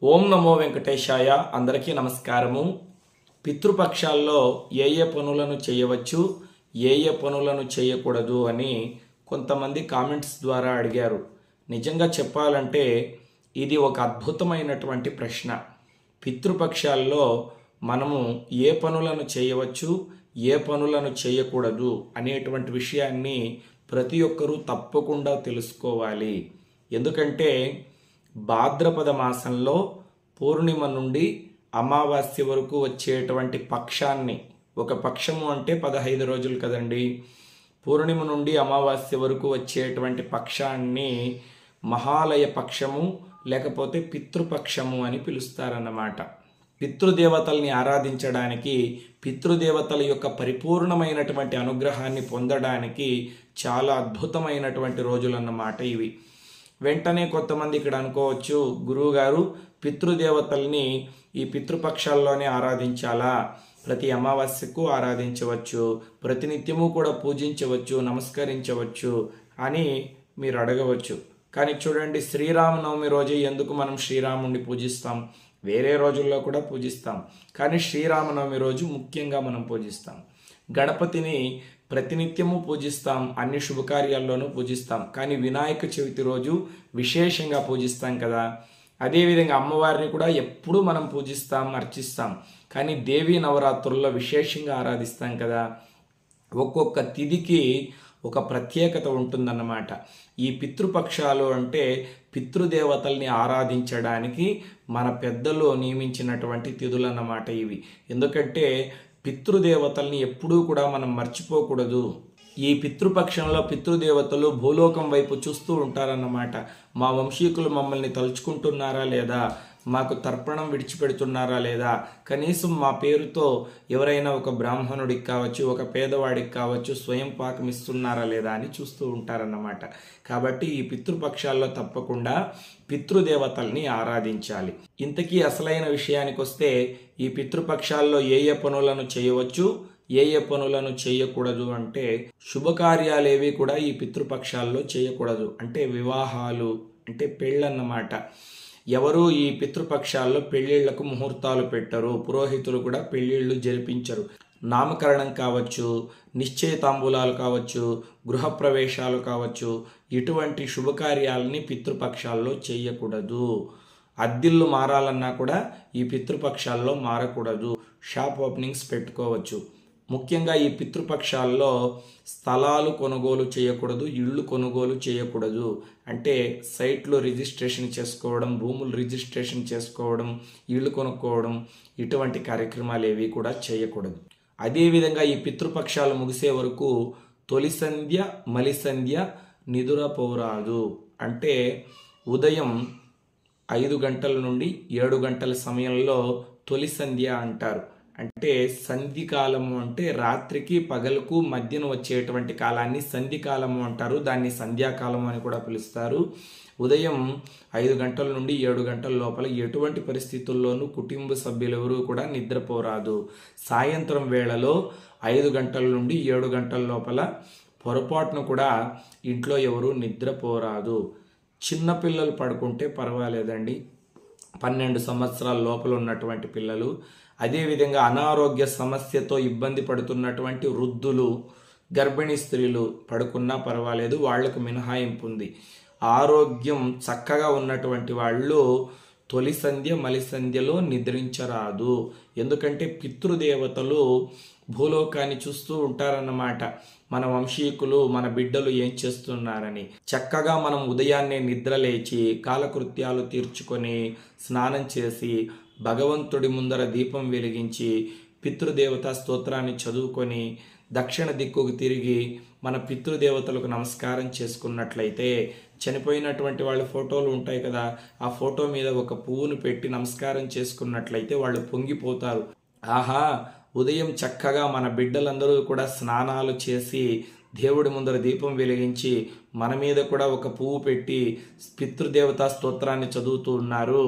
ఓం నమో వెంకటేశాయ. అందరికీ నమస్కారము. పితృపక్షాల్లో ఏ పనులను చేయవచ్చు, ఏ పనులను చేయకూడదు అని కొంతమంది కామెంట్స్ ద్వారా అడిగారు. నిజంగా చెప్పాలంటే ఇది ఒక అద్భుతమైనటువంటి ప్రశ్న. పితృపక్షాల్లో మనము ఏ పనులను చేయవచ్చు, ఏ పనులను చేయకూడదు అనేటువంటి విషయాన్ని ప్రతి ఒక్కరూ తప్పకుండా తెలుసుకోవాలి. ఎందుకంటే భాద్రపద మాసంలో పూర్ణిమ నుండి అమావాస్య వరకు వచ్చేటువంటి పక్షాన్ని, ఒక పక్షము అంటే 15 రోజులు కదండి, పూర్ణిమ నుండి అమావాస్య వరకు వచ్చేటువంటి పక్షాన్ని మహాలయ పక్షము లేకపోతే పితృపక్షము అని పిలుస్తారన్నమాట. పితృదేవతల్ని ఆరాధించడానికి, పితృదేవతల యొక్క పరిపూర్ణమైనటువంటి అనుగ్రహాన్ని పొందడానికి చాలా అద్భుతమైనటువంటి రోజులన్నమాట ఇవి. వెంటనే కొంతమంది ఇక్కడ అనుకోవచ్చు, గురువుగారు పితృదేవతల్ని ఈ పితృపక్షాల్లోనే ఆరాధించాలా? ప్రతి అమావాస్యకు ఆరాధించవచ్చు, ప్రతినిత్యము కూడా పూజించవచ్చు, నమస్కరించవచ్చు అని మీరు అడగవచ్చు. కానీ చూడండి, శ్రీరామనవమి రోజే ఎందుకు మనం శ్రీరాముడిని పూజిస్తాం? వేరే రోజుల్లో కూడా పూజిస్తాం, కానీ శ్రీరామనవమి రోజు ముఖ్యంగా మనం పూజిస్తాం. గణపతిని ప్రతినిత్యము పూజిస్తాం, అన్ని శుభకార్యాల్లోనూ పూజిస్తాం, కానీ వినాయక చవితి రోజు విశేషంగా పూజిస్తాం కదా. అదేవిధంగా అమ్మవారిని కూడా ఎప్పుడూ మనం పూజిస్తాం, అర్చిస్తాం, కానీ దేవీ నవరాత్రుల్లో విశేషంగా ఆరాధిస్తాం కదా. ఒక్కొక్క తిథికి ఒక ప్రత్యేకత ఉంటుందన్నమాట. ఈ పితృపక్షాలు అంటే పితృదేవతల్ని ఆరాధించడానికి మన పెద్దలు నియమించినటువంటి తిథులన్నమాట ఇవి. ఎందుకంటే పితృదేవతల్ని ఎప్పుడూ కూడా మనం మర్చిపోకూడదు. ఈ పితృపక్షంలో పితృదేవతలు భూలోకం వైపు చూస్తూ ఉంటారన్నమాట. మా వంశీకులు మమ్మల్ని తలుచుకుంటున్నారా లేదా, మాకు తర్పణం విడిచిపెడుతున్నారా లేదా, కనీసం మా పేరుతో ఎవరైనా ఒక బ్రాహ్మణుడికి కావచ్చు, ఒక పేదవాడికి కావచ్చు స్వయం పాకం ఇస్తున్నారా లేదా అని చూస్తూ ఉంటారన్నమాట. కాబట్టి ఈ పితృపక్షాల్లో తప్పకుండా పితృదేవతల్ని ఆరాధించాలి. ఇంతకీ అసలైన విషయానికి వస్తే, ఈ పితృపక్షాల్లో ఏ పనులను చేయవచ్చు, ఏ పనులను చేయకూడదు అంటే, శుభకార్యాలేవి కూడా ఈ పితృపక్షాల్లో చేయకూడదు. అంటే వివాహాలు, అంటే పెళ్ళన్నమాట. ఎవరు ఈ పితృపక్షాల్లో పెళ్ళిళ్లకు ముహూర్తాలు పెట్టరు, పురోహితులు కూడా పెళ్ళిళ్ళు జరిపించరు. నామకరణం కావచ్చు, నిశ్చయితాంబూలాలు కావచ్చు, గృహప్రవేశాలు కావచ్చు, ఇటువంటి శుభకార్యాలని పితృపక్షాల్లో చేయకూడదు. అద్దిల్లు మారాలన్నా కూడా ఈ పితృపక్షాల్లో మారకూడదు. షాప్ ఓపెనింగ్స్ పెట్టుకోవచ్చు. ముఖ్యంగా ఈ పితృపక్షాల్లో స్థలాలు కొనుగోలు చేయకూడదు, ఇళ్ళు కొనుగోలు చేయకూడదు. అంటే సైట్లు రిజిస్ట్రేషన్ చేసుకోవడం, భూములు రిజిస్ట్రేషన్ చేసుకోవడం, ఇళ్ళు కొనుక్కోవడం, ఇటువంటి కార్యక్రమాలు ఏవి కూడా చేయకూడదు. అదేవిధంగా ఈ పితృపక్షాలు ముగిసే వరకు తొలి సంధ్య, మలి సంధ్య నిదురపోరాదు. అంటే ఉదయం 5 గంటల నుండి 7 గంటల సమయంలో తొలి సంధ్య అంటారు. అంటే సంధికాలము అంటే రాత్రికి పగలకు మధ్యన వచ్చేటువంటి కాలాన్ని సంధికాలము అంటారు. దాన్ని సంధ్యాకాలము అని కూడా పిలుస్తారు. ఉదయం 5 గంటల నుండి 7 గంటల లోపల ఎటువంటి పరిస్థితుల్లోనూ కుటుంబ సభ్యులెవరూ కూడా నిద్రపోరాదు. సాయంత్రం వేళలో 5 గంటల నుండి 7 గంటల లోపల పొరపాటును కూడా ఇంట్లో ఎవరు నిద్రపోరాదు. చిన్నపిల్లలు పడుకుంటే పర్వాలేదండి, 12 సంవత్సరాల లోపల ఉన్నటువంటి పిల్లలు, అదేవిధంగా అనారోగ్య సమస్యతో ఇబ్బంది పడుతున్నటువంటి వృద్ధులు, గర్భిణీ స్త్రీలు పడుకున్నా పర్వాలేదు, వాళ్లకు మినహాయింపు ఉంది. ఆరోగ్యం చక్కగా ఉన్నటువంటి వాళ్ళు తొలి సంధ్య, మలి సంధ్యలో నిద్రించరాదు. ఎందుకంటే పితృదేవతలు భూలోకాన్ని చూస్తూ ఉంటారన్నమాట. మన వంశీకులు, మన బిడ్డలు ఏం చేస్తున్నారని. చక్కగా మనం ఉదయాన్నే నిద్రలేచి కాలకృత్యాలు తీర్చుకొని స్నానం చేసి భగవంతుడి ముందర దీపం వెలిగించి పితృదేవతా స్తోత్రాన్ని చదువుకొని దక్షిణ దిక్కుకు తిరిగి మన పితృదేవతలకు నమస్కారం చేసుకున్నట్లయితే, చనిపోయినటువంటి వాళ్ళ ఫోటోలు ఉంటాయి కదా, ఆ ఫోటో మీద ఒక పువ్వును పెట్టి నమస్కారం చేసుకున్నట్లయితే వాళ్ళు పొంగిపోతారు. ఆహా, ఉదయం చక్కగా మన బిడ్డలందరూ కూడా స్నానాలు చేసి దేవుడి ముందర దీపం వెలిగించి మన మీద కూడా ఒక పువ్వు పెట్టి పితృదేవతా స్తోత్రాన్ని చదువుతూ ఉన్నారు,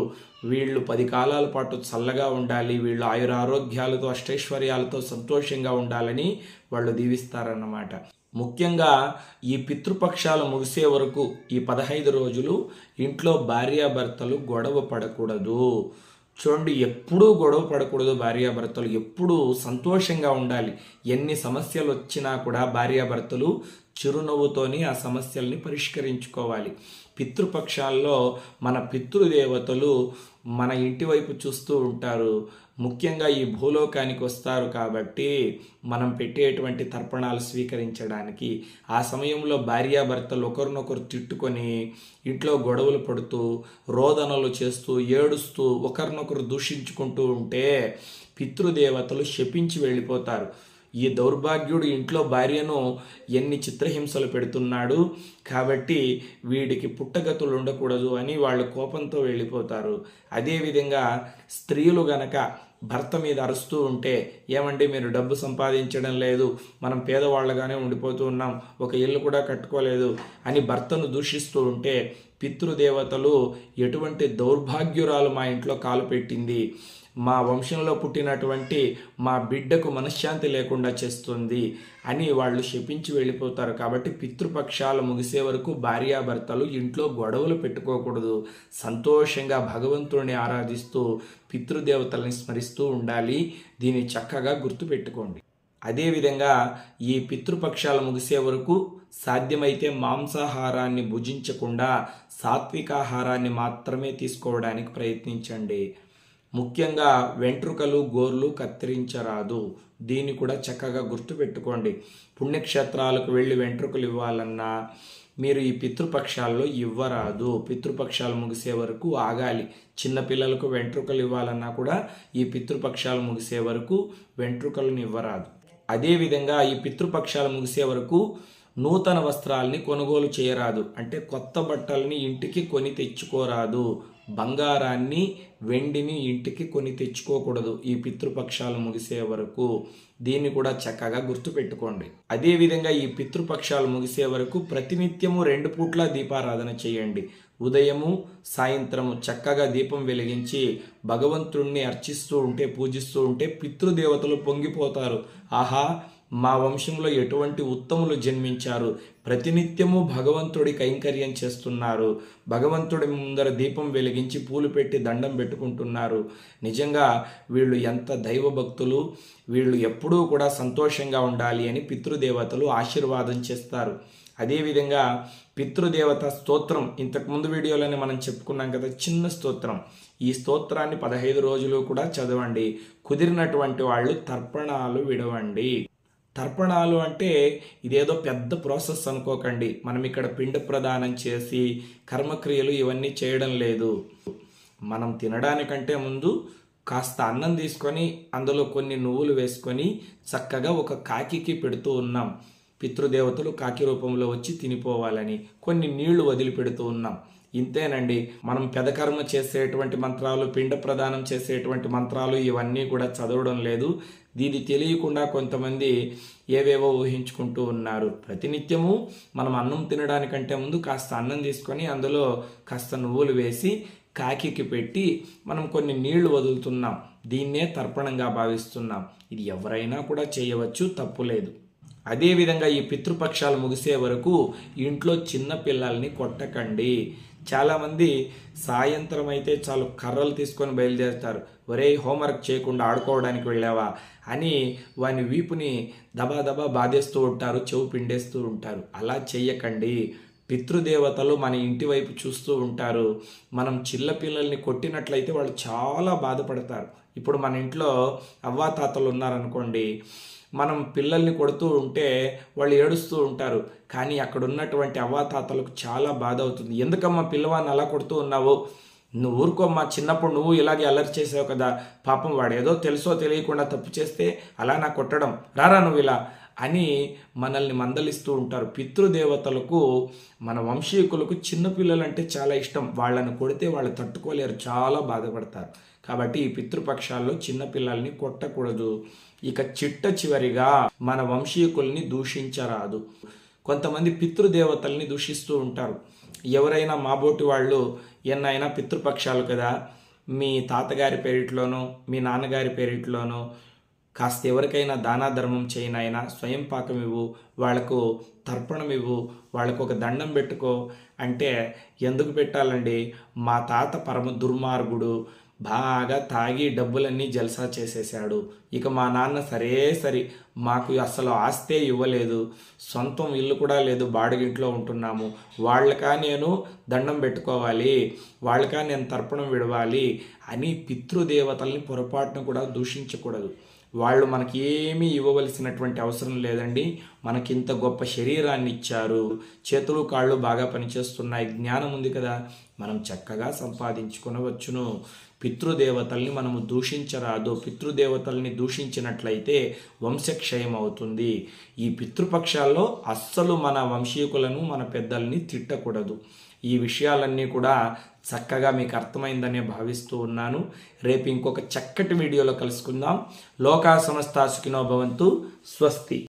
వీళ్ళు 10 కాలాల పాటు చల్లగా ఉండాలి, వీళ్ళు ఆయురారోగ్యాలతో అష్టైశ్వర్యాలతో సంతోషంగా ఉండాలని వాళ్ళు దీవిస్తారన్నమాట. ముఖ్యంగా ఈ పితృపక్షాలు ముగిసే వరకు ఈ 15 రోజులు ఇంట్లో భార్యాభర్తలు గొడవ పడకూడదు. చూడండి, ఎప్పుడూ గొడవ పడకూడదు. భార్యాభర్తలు ఎప్పుడూ సంతోషంగా ఉండాలి. ఎన్ని సమస్యలు వచ్చినా కూడా భార్యాభర్తలు చిరునవ్వుతోని ఆ సమస్యల్ని పరిష్కరించుకోవాలి. పితృపక్షాల్లో మన పితృదేవతలు మన ఇంటి వైపు చూస్తూ ఉంటారు. ముఖ్యంగా ఈ భూలోకానికి వస్తారు కాబట్టి మనం పెట్టేటువంటి తర్పణాలు స్వీకరించడానికి. ఆ సమయంలో భార్యాభర్తలు ఒకరినొకరు తిట్టుకొని ఇంట్లో గొడవలు పడుతూ రోదనలు చేస్తూ ఏడుస్తూ ఒకరినొకరు దూషించుకుంటూ ఉంటే పితృదేవతలు శపించి వెళ్ళిపోతారు. ఈ దౌర్భాగ్యుడు ఇంట్లో భార్యను ఎన్ని చిత్రహింసలు పెడుతున్నాడు, కాబట్టి వీడికి పుట్టగతులు ఉండకూడదు అని వాళ్ళు కోపంతో వెళ్ళిపోతారు. అదేవిధంగా స్త్రీలు గనక భర్త మీద అరుస్తూ ఉంటే, ఏమండి మీరు డబ్బు సంపాదించడం లేదు, మనం పేదవాళ్ళగానే ఉండిపోతూ ఉన్నాం, ఒక ఇల్లు కూడా కట్టుకోలేదు అని భర్తను దూషిస్తూ ఉంటే పితృదేవతలు ఎటువంటి దౌర్భాగ్యురాలు మా ఇంట్లో కాలు పెట్టింది, మా వంశంలో పుట్టినటువంటి మా బిడ్డకు మనశ్శాంతి లేకుండా చేస్తుంది అని వాళ్ళు శపించి వెళ్ళిపోతారు. కాబట్టి పితృపక్షాలు ముగిసే వరకు భార్యాభర్తలు ఇంట్లో గొడవలు పెట్టుకోకూడదు. సంతోషంగా భగవంతుడిని ఆరాధిస్తూ పితృదేవతల్ని స్మరిస్తూ ఉండాలి. దీన్ని చక్కగా గుర్తుపెట్టుకోండి. అదేవిధంగా ఈ పితృపక్షాలు ముగిసే వరకు సాధ్యమైతే మాంసాహారాన్ని భుజించకుండా సాత్వికాహారాన్ని మాత్రమే తీసుకోవడానికి ప్రయత్నించండి. ముఖ్యంగా వెంట్రుకలు గోర్లు కత్తిరించరాదు. దీన్ని కూడా చక్కగా గుర్తుపెట్టుకోండి. పుణ్యక్షేత్రాలకు వెళ్ళి వెంట్రుకలు ఇవ్వాలన్నా మీరు ఈ పితృపక్షాల్లో ఇవ్వరాదు. పితృపక్షాలు ముగిసే వరకు ఆగాలి. చిన్నపిల్లలకు వెంట్రుకలు ఇవ్వాలన్నా కూడా ఈ పితృపక్షాలు ముగిసే వరకు వెంట్రుకలను ఇవ్వరాదు. అదేవిధంగా ఈ పితృపక్షాలు ముగిసే వరకు నూతన వస్త్రాలని కొనుగోలు చేయరాదు. అంటే కొత్త బట్టల్ని ఇంటికి కొని తెచ్చుకోరాదు. బంగారాన్ని వెండిని ఇంటికి కొని తెచ్చుకోకూడదు ఈ పితృపక్షాలు ముగిసే వరకు. దీన్ని కూడా చక్కగా గుర్తుపెట్టుకోండి. అదేవిధంగా ఈ పితృపక్షాలు ముగిసే వరకు ప్రతినిత్యము 2 పూట్ల దీపారాధన చేయండి. ఉదయము సాయంత్రము చక్కగా దీపం వెలిగించి భగవంతుణ్ణి అర్చిస్తూ ఉంటే పూజిస్తూ ఉంటే పితృదేవతలు పొంగిపోతారు. ఆహా, మా వంశంలో ఎటువంటి ఉత్తములు జన్మించారు, ప్రతినిత్యము భగవంతుడి కైంకర్యం చేస్తున్నారు, భగవంతుడి ముందర దీపం వెలిగించి పూలు పెట్టి దండం పెట్టుకుంటున్నారు, నిజంగా వీళ్ళు ఎంత దైవభక్తులు, వీళ్ళు ఎప్పుడూ కూడా సంతోషంగా ఉండాలి అని పితృదేవతలు ఆశీర్వాదం చేస్తారు. అదేవిధంగా పితృదేవత స్తోత్రం ఇంతకుముందు వీడియోలోనే మనం చెప్పుకున్నాం కదా, చిన్న స్తోత్రం. ఈ స్తోత్రాన్ని 15 రోజులు కూడా చదవండి. కుదిరినటువంటి వాళ్ళు తర్పణాలు విడవండి. తర్పణాలు అంటే ఇదేదో పెద్ద ప్రాసెస్ అనుకోకండి. మనం ఇక్కడ పిండ ప్రదానం చేసి కర్మక్రియలు ఇవన్నీ చేయడం లేదు. మనం తినడానికంటే ముందు కాస్త అన్నం తీసుకొని అందులో కొన్ని నువ్వులు వేసుకొని చక్కగా ఒక కాకికి పెడుతూ ఉన్నాం. పితృదేవతలు కాకి రూపంలో వచ్చి తినిపోవాలని కొన్ని నీళ్లు వదిలిపెడుతూ ఉన్నాం. ఇంతేనండి. మనం పెదకర్మ చేసేటువంటి మంత్రాలు, పిండ ప్రదానం చేసేటువంటి మంత్రాలు ఇవన్నీ కూడా చదవడం లేదు. దీది తెలియకుండా కొంతమంది ఏవేవో ఊహించుకుంటూ ఉన్నారు. ప్రతినిత్యము మనం అన్నం తినడానికంటే ముందు కాస్త అన్నం తీసుకొని అందులో కాస్త నువ్వులు వేసి కాకికి పెట్టి మనం కొన్ని నీళ్లు వదులుతున్నాం. దీన్నే తర్పణంగా భావిస్తున్నాం. ఇది ఎవరైనా కూడా చేయవచ్చు, తప్పులేదు. అదేవిధంగా ఈ పితృపక్షాలు ముగిసే వరకు ఇంట్లో చిన్న పిల్లల్ని కొట్టకండి. చాలామంది సాయంత్రం అయితే చాలు కర్రలు తీసుకొని బయలుదేరుతారు. ఒరే, హోంవర్క్ చేయకుండా ఆడుకోవడానికి వెళ్ళావా అని వాని వీపుని దబా బాధేస్తూ ఉంటారు, చెవు పిండేస్తూ ఉంటారు. అలా చెయ్యకండి. పితృదేవతలు మన ఇంటి వైపు చూస్తూ ఉంటారు. మనం చిన్నపిల్లల్ని కొట్టినట్లయితే వాళ్ళు చాలా బాధపడతారు. ఇప్పుడు మన ఇంట్లో అవ్వాతాతలు ఉన్నారనుకోండి, మనం పిల్లల్ని కొడుతూ ఉంటే వాళ్ళు ఏడుస్తూ ఉంటారు. కానీ అక్కడ ఉన్నటువంటి అవ్వాతాతలకు చాలా బాధ అవుతుంది. ఎందుకమ్మా పిల్లవాడిని అలా కొడుతూ ఉన్నావు, నువ్వు ఊరుకోమ్మా, చిన్నప్పుడు నువ్వు ఇలాగే అల్లరి చేసావు కదా, పాపం వాడు ఏదో తెలుసో తెలియకుండా తప్పు చేస్తే అలా నా కొట్టడం, రారా నువ్వు ఇలా అని మనల్ని మందలిస్తూ ఉంటారు. పితృదేవతలకు మన వంశీకులకు చిన్నపిల్లలంటే చాలా ఇష్టం. వాళ్ళని కొడితే వాళ్ళు తట్టుకోలేరు, చాలా బాధపడతారు. కాబట్టి ఈ పితృపక్షాల్లో చిన్నపిల్లల్ని కొట్టకూడదు. ఇక చివరిగా మన వంశీకుల్ని దూషించరాదు. కొంతమంది పితృదేవతల్ని దూషిస్తూ ఉంటారు. ఎవరైనా మాబోటి వాళ్ళు ఎన్నైనా పితృపక్షాలు కదా, మీ తాతగారి పేరిట్లోనో మీ నాన్నగారి పేరిట్లోనో కాస్త ఎవరికైనా దానా ధర్మం చేయనైనా, స్వయం పాకం ఇవ్వు, వాళ్లకు తర్పణం ఇవ్వు, వాళ్ళకు ఒక దండం పెట్టుకో అంటే ఎందుకు పెట్టాలండి? మా తాత పరమ దుర్మార్గుడు, బాగా తాగి డబ్బులన్నీ జల్సా చేసేసాడు. ఇక మా నాన్న సరే మాకు అసలు ఆస్తే ఇవ్వలేదు, సొంతం ఇల్లు కూడా లేదు, బాడిగింట్లో ఉంటున్నాము, వాళ్ళకా నేను దండం పెట్టుకోవాలి, వాళ్ళకా నేను తర్పణం విడవాలి అని పితృదేవతల్ని పొరపాటును కూడా దూషించకూడదు. వాళ్ళు మనకి ఏమీ ఇవ్వవలసినటువంటి అవసరం లేదండి. మనకింత గొప్ప శరీరాన్ని ఇచ్చారు, చేతులు కాళ్ళు బాగా పనిచేస్తున్నాయి, జ్ఞానం ఉంది కదా, మనం చక్కగా సంపాదించుకొనవచ్చును. పితృదేవతల్ని మనము దూషించరాదు. పితృదేవతల్ని దూషించినట్లయితే వంశక్షయం అవుతుంది. ఈ పితృపక్షాల్లో అస్సలు మన వంశీకులను, మన పెద్దల్ని తిట్టకూడదు. ఈ విషయాలన్నీ కూడా చక్కగా మీకు అర్థమైందనే భావిస్తూ ఉన్నాను. రేపు ఇంకొక చక్కటి వీడియోలో కలుసుకుందాం. లోకా సమస్తా సుఖినో భవంతు. స్వస్తి.